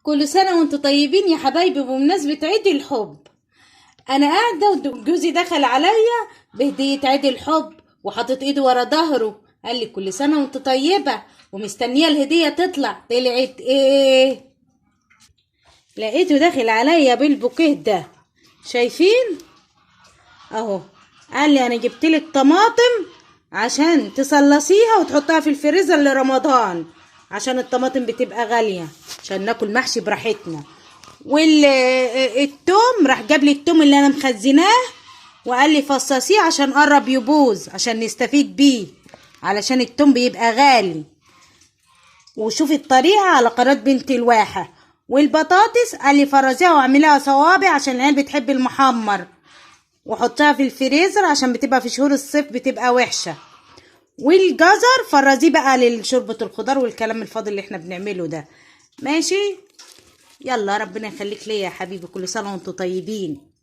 كل سنة وانتوا طيبين يا حبايبي بمناسبة عيد الحب. انا قاعدة وجوزي دخل عليا بهدية عيد الحب وحاطط ايده ورا ظهره، قال لي كل سنة وانت طيبة ومستنية الهدية تطلع. طلعت ايه؟ لقيته داخل عليا بالبوكيه ده، شايفين اهو. قال لي انا جبتلك طماطم عشان تصلصيها وتحطها في الفريزر لرمضان، عشان الطماطم بتبقى غالية عشان ناكل محشي براحتنا. والثوم راح جاب لي الثوم اللي انا مخزناه وقال لي فصصيه عشان قرب يبوظ عشان نستفيد بيه، علشان الثوم بيبقى غالي. وشوفي الطريقة على قناة بنت الواحة. والبطاطس قال لي فرزيها واعمليها صوابع عشان العيال بتحب المحمر، وحطها في الفريزر عشان بتبقى في شهور الصيف بتبقى وحشة. والجزر فرزيه بقى لشوربة الخضار والكلام الفاضي اللي احنا بنعمله ده. ماشي، يلا ربنا يخليك ليا يا حبيبي، كل سنة وانتوا طيبين.